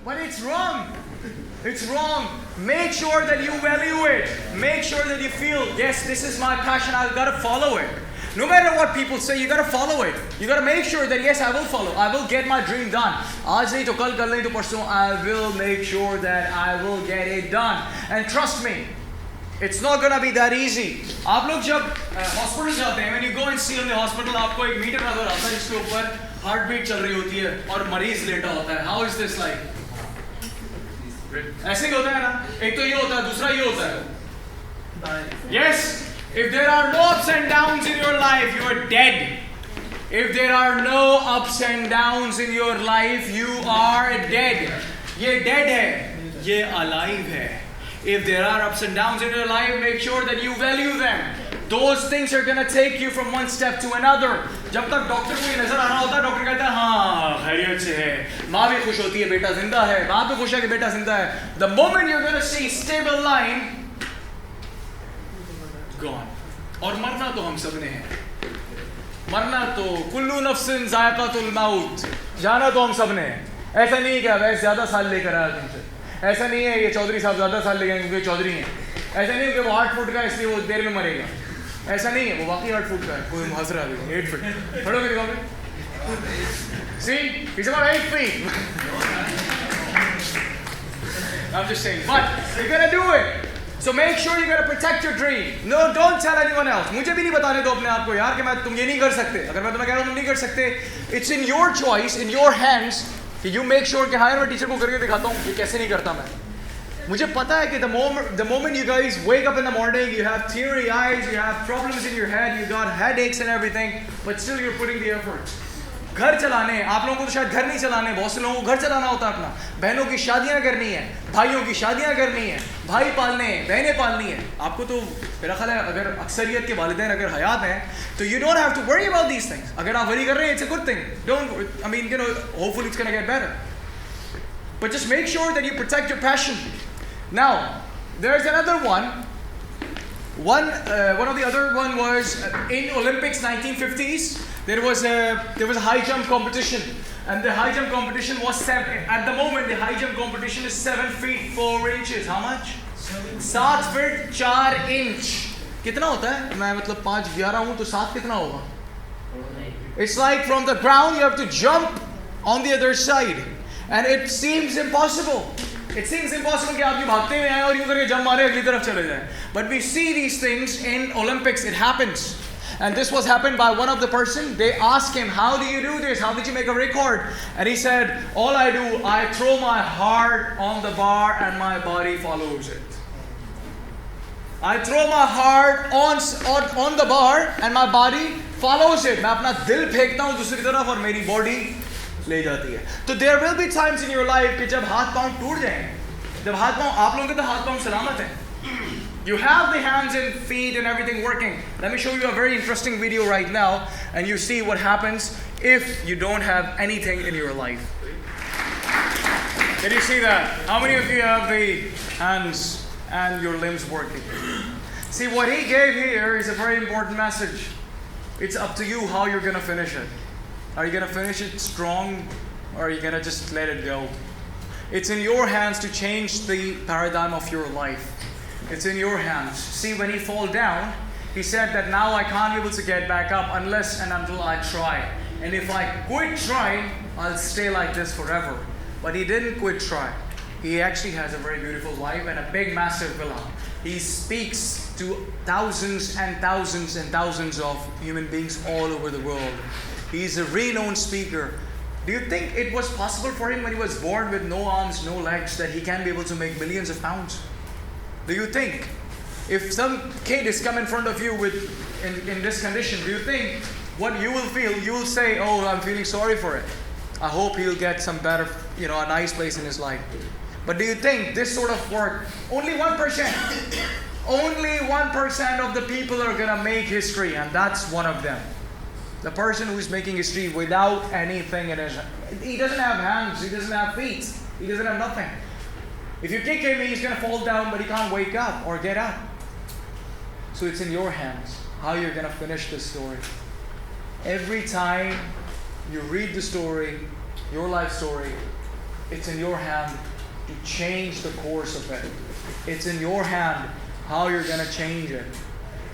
But it's wrong. It's wrong. Make sure that you value it. Make sure that you feel, yes, this is my passion, I've got to follow it. No matter what people say, you got to follow it. You got to make sure that, yes, I will follow. I will get my dream done. Aaj nahi to kal, kal nahi to parson. I will make sure that I will get it done. And trust me, it's not gonna be that easy. आप लोग जब hospital जाते हैं, when you go and see in the hospital, आपको एक metre नजर आता है जिसके ऊपर heart beat चल रही होती है और मरीज लेटा होता है. How is this like? ऐसे ही होता है ना? एक तो ये होता है, दूसरा ये होता है. Yes. If there are no ups and downs in your life, you are dead. If there are no ups and downs in your life, you are dead. ये dead है, ये alive है. If there are ups and downs in your life, make sure that you value them. Those things are gonna take you from one step to another. जब तक doctor को ये नजर आ रहा होता है, डॉक्टर कहता है हाँ खैरियत से है, माँ भी खुश होती है बेटा जिंदा है, बाप भी खुश है कि बेटा जिंदा है. The moment you're gonna see stable line, gone. और मरना तो हम सब ने है. मरना तो कुल्लू नफ्सिन जायकातुल मौत, जाना तो हम सब ने है. ऐसा नहीं है कि वैसे ज्यादा साल लेकर आया तुमसे. ऐसा नहीं है ये चौधरी साहब ज्यादा साल ले गए क्योंकि चौधरी हैं. ऐसा नहीं है कि वो 8 फुट का है इसलिए वो देर में मरेगा. ऐसा नहीं है, वो वाकई 8 फुट का है. कोई हंस रहा है 8 फीट. खड़ो के दिखाओगे. See, he's about 8 feet. I'm just saying, but you're gonna do it. So make sure you gotta protect your dream. No, don't tell anyone else. मुझे भी नहीं बताने दो अपने आप को यार कि मैं तुम ये नहीं कर सकते. अगर मैं तुम्हें कह रहा हूँ तुम नहीं कर सकते, it's in your choice, in your hands. कि you make sure कि हाँ यार मैं टीचर को करके दिखाता हूँ ये कैसे नहीं करता मैं. मुझे पता है कि the moment you guys wake up in the morning, you have teary eyes, you have problems in your head, you got headaches and everything, but still you're putting the effort. घर चलाने, आप लोगों को तो शायद घर नहीं चलाने, बहुत से लोगों को घर चलाना होता है अपना. बहनों की शादियां करनी है, भाइयों की शादियां करनी है, भाई पालने हैं, बहनें पालनी है. आपको तो मेरा ख्याल है अगर अक्सरियत के वालिदैन अगर हयात हैं तो you don't have to worry about these things. अगर आप वरी कर रहे हैं, it's a good thing. I mean, you know, hopefully it's gonna get better. But just make sure that you protect your passion. Now, there's another one. One of the other one was in Olympics 1950s. There was a high jump competition, and the high jump competition was 7. At the moment, the high jump competition is 7 feet 4 inches. How much? 7 feet 4 inch. कितना होता है? मैं मतलब 5'11" हूँ तो 7 कितना होगा? It's like from the ground you have to jump on the other side, and it seems impossible. It seems impossible कि आप यूँ भागते हुए आए और यूँ करके जंप मारे अगली तरफ चले जाएं. But we see these things in Olympics. It happens. And this was happened by one of the person. They asked him, how do you do this? How did you make a record? And he said, all I do, I throw my heart on the bar and my body follows it. I throw my heart on the bar and my body follows it. मैं अपना दिल फेंकता हूँ दूसरी तरफ और मेरी body ले जाती है. तो there will be times in your life कि जब हाथ पांव टूट जाएं, जब हाथ पांव आप लोगों के तो हाथ पांव सलामत हैं. You have the hands and feet and everything working. Let me show you a very interesting video right now, and you see what happens if you don't have anything in your life. Did you see that? How many of you have the hands and your limbs working? See, what he gave here is a very important message. It's up to you how you're going to finish it. Are you going to finish it strong, or are you going to just let it go? It's in your hands to change the paradigm of your life. It's in your hands. See, when he fell down, he said that now I can't be able to get back up unless and until I try. And if I quit trying, I'll stay like this forever. But he didn't quit trying. He actually has a very beautiful life and a big, massive villa. He speaks to thousands and thousands and thousands of human beings all over the world. He's a renowned speaker. Do you think it was possible for him when he was born with no arms, no legs, that he can be able to make millions of pounds? Do you think if some kid is come in front of you in this condition, do you think what you will feel? You will say, oh, I'm feeling sorry for it. I hope he'll get some better, a nice place in his life. But do you think this sort of work, only 1%, only 1% of the people are going to make history, and that's one of them. The person who is making history without anything in his, he doesn't have hands, he doesn't have feet, he doesn't have nothing. If you kick him, he's going to fall down, but he can't wake up or get up. So it's in your hands how you're going to finish this story. Every time you read the story, your life story, It's in your hand to change the course of it. It's in your hand how you're gonna change it.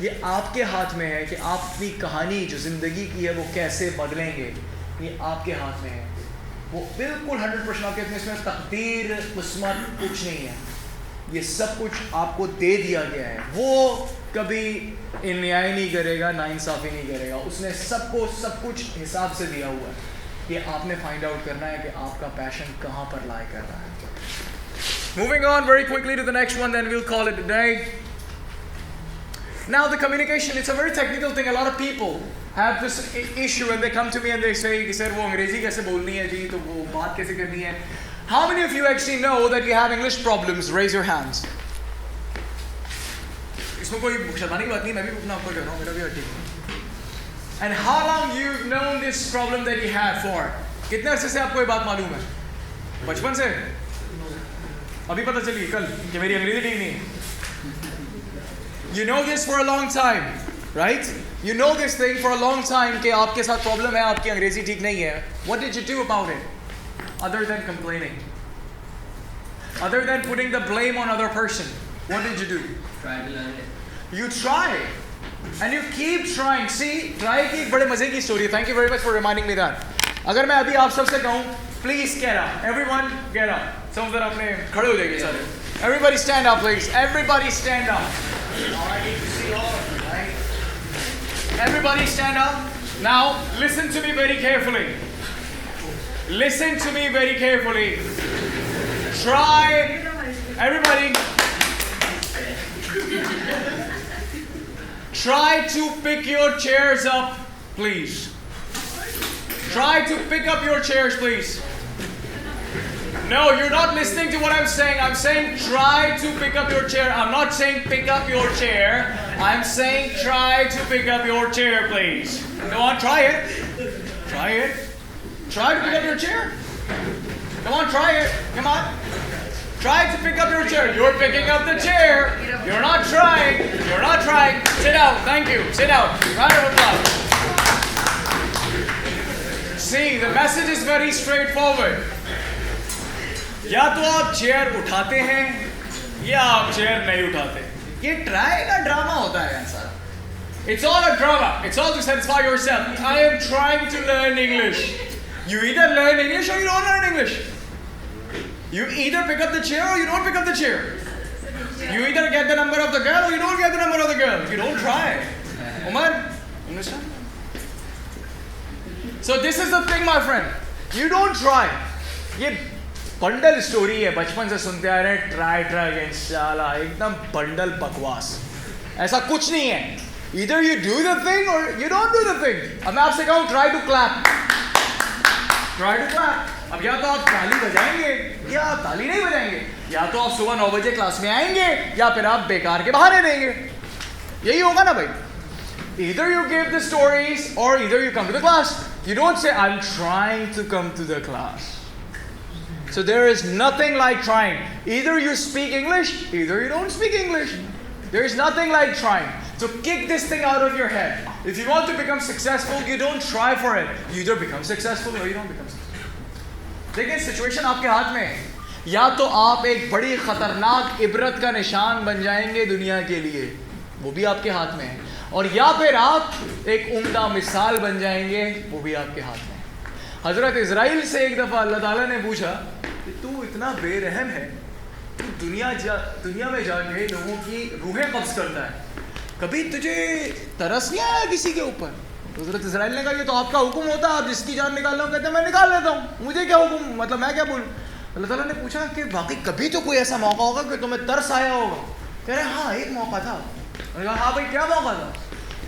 ये आपके हाथ में है कि आप अपनी कहानी जो ज़िंदगी की है वो कैसे बदलेंगे. ये आपके हाथ में है. वो बिल्कुल 100% आपके हाथ में. इसमें तकदीर किस्मत कुछ नहीं है. ये सब कुछ आपको दे दिया गया है. वो कभी अन्याय नहीं करेगा, नाइंसाफ़ी नहीं करेगा. उसने सबको सब कुछ हिसाब से दिया हुआ है. ये आपने फाइंड आउट करना है कि आपका पैशन कहाँ पर लाई कर रहा है. Moving on very quickly to the next one, then we'll call it a day. Now the communication, it's a very technical thing. A lot of people have this issue and they come to me and they say, sir, वो अंग्रेजी कैसे बोलनी है जी, तो वो बात कैसे करनी है. How many of you actually know that you have English problems? Raise your hands. इसमें कोई शर्माने की बात नहीं, मैं भी अपना ऊपर कर रहा हूँ, मेरा भी ठीक है. And how long you've known this problem that you have for? कितने अरसे से आपको ये बात मालूम है? बचपन से? अभी पता चली कल कि मेरी अंग्रेजी ठीक नहीं है. You know this for a long time, right? You know this thing for a long time कि आपके साथ प्रॉब्लम है, आपकी अंग्रेजी ठीक नहीं है. What did you do about it? Other than complaining, other than putting the blame on other person, what did you do? Try to learn it. You try, and you keep trying. See, try की एक बड़े मजे की story. Thank you very much for reminding me that. अगर मैं अभी आप सबसे कहूँ, please get up. Everyone get up. Some of them अपने खड़े हो जाएंगे सारे. Everybody stand up, please. Everybody stand up. I need to see all of you, right? Everybody stand up. Now, listen to me very carefully. Listen to me very carefully. Try, everybody. Try to pick your chairs up, please. Try to pick up your chairs, please. No, you're not listening to what I'm saying. I'm saying try to pick up your chair. I'm not saying pick up your chair. I'm saying try to pick up your chair, please. Go on, try it. Try it. Try to pick up your chair. Come on, try it. Come on. Try to pick up your chair. You're picking up the chair. You're not trying. You're not trying. Sit down. Thank you. Sit down. Round of applause. See, the message is very straightforward. या तो आप chair उठाते हैं या आप chair नहीं उठाते. ये ट्राई का ड्रामा होता है सारा. It's all a drama. It's all to satisfy yourself. I am trying to learn English. You either learn English or you don't learn English. You either pick up the chair or you don't pick up the chair. You either get the number of the girl or you don't get the number of the girl. You don't try. Umar, understand? So this is the thing, my friend. You don't try. ये bundle story है, बचपन से सुनते आ रहे हैं. Try try again, साला एकदम bundle बकवास. ऐसा कुछ नहीं है. Either you do the thing or you don't do the thing. अब मैं आपसे कहूँ try to clap. Try to clap. अब या तो आप ताली बजाएंगे या आप ताली नहीं बजाएंगे. या तो आप सुबह 9 बजे क्लास में आएंगे या फिर आप बेकार के बहाने देंगे. यही होगा ना भाई. Either you give the stories or either you come to the class. You don't say I'm trying to come to the class. So there is nothing like trying. Either you speak English, either you don't speak English. There is nothing like trying. So kick this thing out of your head. If you want to become successful, you don't try for it. You either become successful or you don't become successful. देखिए situation आपके हाथ में है. या तो आप एक बड़ी खतरनाक इबरत का निशान बन जाएंगे दुनिया के लिए, वो भी आपके हाथ में है. और या फिर आप एक उम्दा मिसाल बन जाएंगे, वो भी आपके हाथ में है. हज़रत इज़राइल से एक दफ़ा अल्लाह ताला ने पूछा कि तू इतना बेरहम है, तू दुनिया में जाके लोगों की रूहें कब्ज़ करता है, कभी तुझे तरस नहीं आया किसी के ऊपर? तो हज़रत इज़राइल ने कहा ये तो आपका हुक्म होता है, आप जिसकी जान निकालना हो कहते हैं मैं निकाल लेता हूँ, मुझे क्या हुक्म, मतलब मैं क्या बोलूँ. अल्लाह ताला ने पूछा कि वाकई कभी तो कोई ऐसा मौका होगा कि तुम्हें तरस आया होगा? कह रहे हाँ एक मौका था. मैंने कहा हाँ भाई क्या मौका था?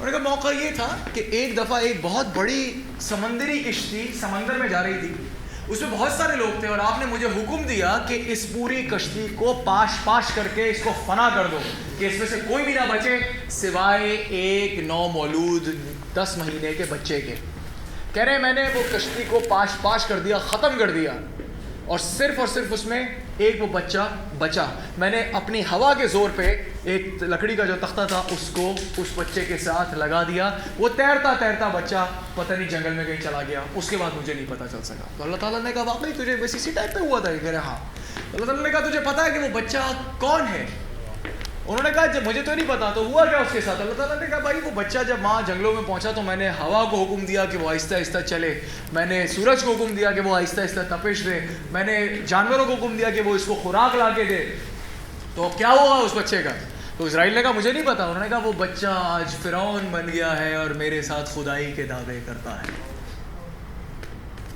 उन्होंने कहा मौका ये था कि एक दफ़ा एक बहुत बड़ी समंदरी किश्ती समंदर में जा रही थी, उसमें बहुत सारे लोग थे और आपने मुझे हुक्म दिया कि इस पूरी कश्ती को पाश करके इसको फना कर दो कि इसमें से कोई भी ना बचे सिवाय एक नौमौलूद 10 महीने के बच्चे के. कह रहे मैंने वो कश्ती को पाश कर दिया, ख़त्म कर दिया और सिर्फ उसमें एक वो बच्चा बचा, मैंने अपनी हवा के ज़ोर पे एक लकड़ी का जो तख्ता था उसको उस बच्चे के साथ लगा दिया। वो तैरता तैरता बच्चा पता नहीं जंगल में कहीं चला गया, उसके बाद मुझे नहीं पता चल सका। तो अल्लाह ताला ने कहा वाकई तुझे बस इसी टाइप पे हुआ था? कह रहे हाँ। अल्लाह ताला ने कहा तुझे पता है कि वो बच्चा कौन है? उन्होंने कहा जब मुझे तो नहीं पता। तो हुआ क्या उसके साथ? अल्लाह ताला ने कहा भाई वो बच्चा जब वहाँ जंगलों में पहुँचा तो मैंने हवा को हुक्म दिया कि वो आहिस्ता आहिस्ता चले, मैंने सूरज को हुक्म दिया कि वो आहिस्ता आहिस्ता तपिश दे, मैंने जानवरों को हुक्म दिया कि वो इसको खुराक ला के दे। तो क्या हुआ उस बच्चे का? तो इजराइल ने कहा मुझे नहीं पता। उन्होंने कहा वो बच्चा आज फिरौन बन गया है और मेरे साथ खुदाई के दावे करता है।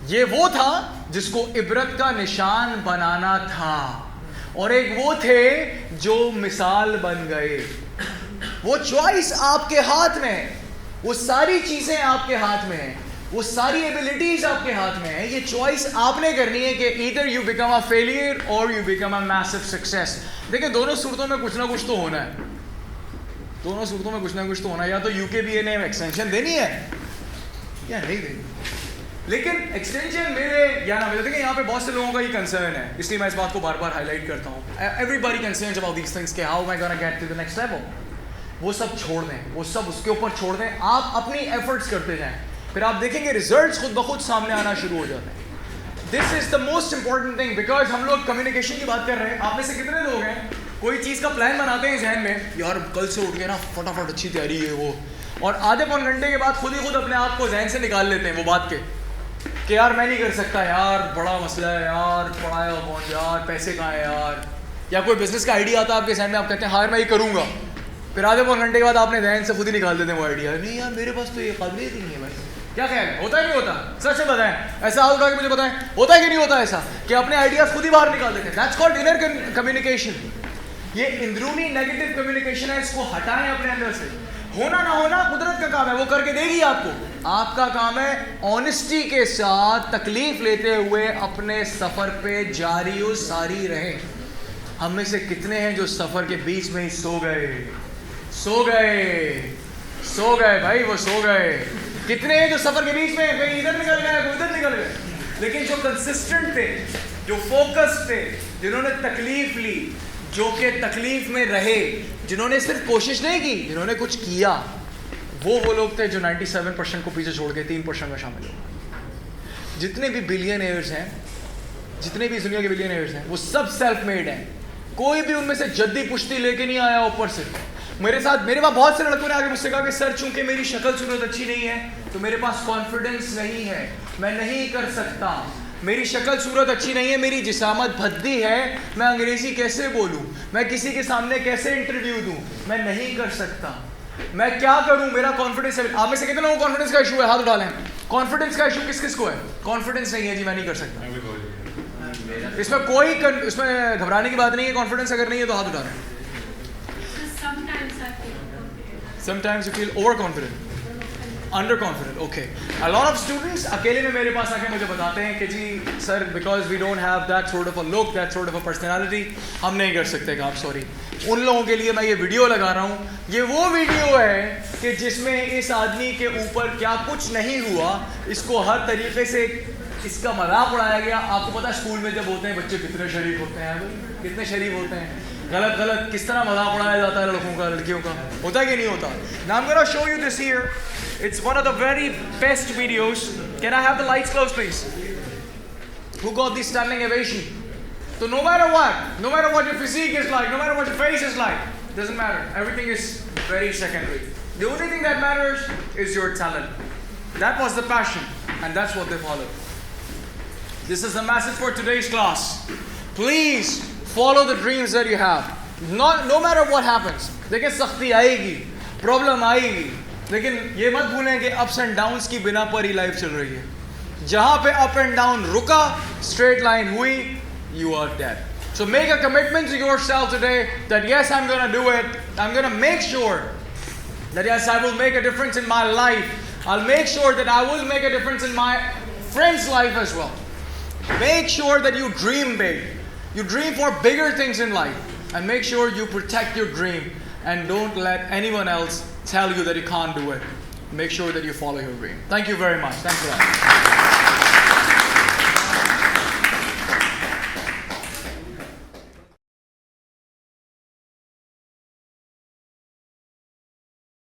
ये वो था जिसको इबरत का निशान बनाना था, और एक वो थे जो मिसाल बन गए। वो चॉइस आपके हाथ में है, वो सारी चीजें आपके हाथ में है, वो सारी एबिलिटीज आपके हाथ में है। ये चॉइस आपने करनी है कि either you become a failure और you become a massive success. देखिए दोनों सूरतों में कुछ ना कुछ तो होना है, दोनों सूरतों में कुछ ना कुछ तो होना है। या तो यूकेबीए ने एक्सटेंशन देनी है या नहीं देनी। लेकिन एक्सटेंशन मिले या ना मिले, देखिए यहाँ पे बहुत से लोगों का ये कंसर्न है, इसलिए मैं इस बात को बार बार हाईलाइट करता हूँ। Everybody concerns about these things, how am I gonna get to the next level. वो सब छोड़ दें, वो सब उसके ऊपर छोड़ दें, आप अपनी एफर्ट्स करते जाएं, फिर आप देखेंगे रिजल्ट्स खुद ब खुद सामने आना शुरू हो जाते हैं। This is the most important thing, because हम लोग कम्युनिकेशन की बात कर रहे हैं। आप में से कितने लोग हैं कोई चीज़ का प्लान बनाते हैं जहन में, यार कल से उठ के ना फटाफट अच्छी तैयारी है वो, और आधे पौन घंटे के बाद खुद ही खुद अपने आप को जहन से निकाल लेते हैं वो बात के कि यार मैं नहीं कर सकता, यार बड़ा मसला है, यार पढ़ाया कौन, यार पैसे कहाँ है यार। या कोई बिजनेस का आइडिया आता है आपके जहन में, आप कहते हैं हाँ मैं ये करूँगा, फिर आधे पौन घंटे के बाद आपने जहन से खुद ही निकाल देते हैं वो आइडिया। नहीं यार मेरे पास तो ये काबिलियत ही नहीं है भाई। क्या ख्याल है, होता है नहीं होता? सच से बताएं, ऐसा हाथ उठा के मुझे बताएं, होता है कि नहीं होता ऐसा कि अपने आइडियाज खुद ही बाहर निकाल देते हैं? That's called inner communication. ये अंदरूनी नेगेटिव कम्युनिकेशन है, इसको हटाएं अपने अंदर से। होना ना होना कुदरत का काम है, वो करके देगी आपको। आपका काम है ऑनेस्टी के साथ तकलीफ लेते हुए अपने सफर पे जारी और सारी रहें। हम में से कितने हैं जो सफर के बीच में ही सो गए, सो गए, सो गए भाई, वो सो गए। कितने हैं जो सफर के बीच में कहीं इधर निकल गए, कोई उधर निकल गए। लेकिन जो कंसिस्टेंट थे, जो फोकस थे, जिन्होंने तकलीफ ली, जो कि तकलीफ में रहे, जिन्होंने सिर्फ कोशिश नहीं की, जिन्होंने कुछ किया, वो लोग थे जो 97% को पीछे छोड़ के 3% में शामिल हो। जितने भी बिलियनियर्स हैं, जितने भी इस दुनिया के बिलियनियर्स हैं, वो सब सेल्फ मेड हैं। कोई भी उनमें से जद्दी पुश्ती लेके नहीं आया ऊपर से। मेरे पास बहुत से लड़कों ने आगे मुझसे कहा कि सर चूंकि मेरी शक्ल सूरत अच्छी नहीं है तो मेरे पास कॉन्फिडेंस नहीं है, मैं नहीं कर सकता। मेरी शक्ल सूरत अच्छी नहीं है, मेरी जिसामत भद्दी है, मैं अंग्रेजी कैसे बोलूं, मैं किसी के सामने कैसे इंटरव्यू दूं, मैं नहीं कर सकता, मैं क्या करूं, मेरा कॉन्फिडेंस है। आप में से कितने लोगों को कॉन्फिडेंस का इशू है? हाथ उठा लें। कॉन्फिडेंस का इशू किस किस को है? कॉन्फिडेंस नहीं है जी, मैं नहीं कर सकता। इसमें कोई इसमें घबराने की बात नहीं है। कॉन्फिडेंस अगर नहीं है तो हाथ उठा लें। Sometimes you feel overconfident, underconfident. Okay. A lot of students अकेले में मेरे पास आके मुझे बताते हैं कि जी sir because we don't have that sort of a look, that sort of a personality, हम नहीं कर सकते काम, सॉरी। उन लोगों के लिए मैं ये वीडियो लगा रहा हूँ। ये वो वीडियो है कि जिसमें इस आदमी के ऊपर क्या कुछ नहीं हुआ, इसको हर तरीके से इसका मजाक उड़ाया गया। आपको पता है स्कूल में जब होते हैं बच्चे कितने शरीफ होते हैं, कितने शरीफ होते हैं, गलत गलत किस तरह मजाक उड़ाया जाता है लड़कों का, लड़कियों का, होता है कि नहीं होता? Now I'm gonna show you this here. It's one of the very best videos. Can I have the lights close please? Who got this standing ovation? So no matter what your physique is like, no matter what your face is like, doesn't matter. Everything is very secondary. The only thing that matters is your talent. That was the passion and that's what they followed. This is the message for today's class. Please follow the dreams that you have. No matter what happens. देखिए सख्ती आएगी, problem आएगी, लेकिन ये मत भूलें कि ups and downs की बिना पर ही लाइफ चल रही है। जहाँ पे अप एंड डाउन रुका, स्ट्रेट लाइन हुई, you are dead. So make a commitment to yourself today that yes, I'm gonna do it. I'm gonna make sure that yes, I will make a difference in my life. I'll make sure that I will make a difference in my friend's life as well. Make sure that you dream big. You dream for bigger things in life, and make sure you protect your dream and don't let anyone else tell you that you can't do it. Make sure that you follow your dream. Thank you very much. Thanks a lot.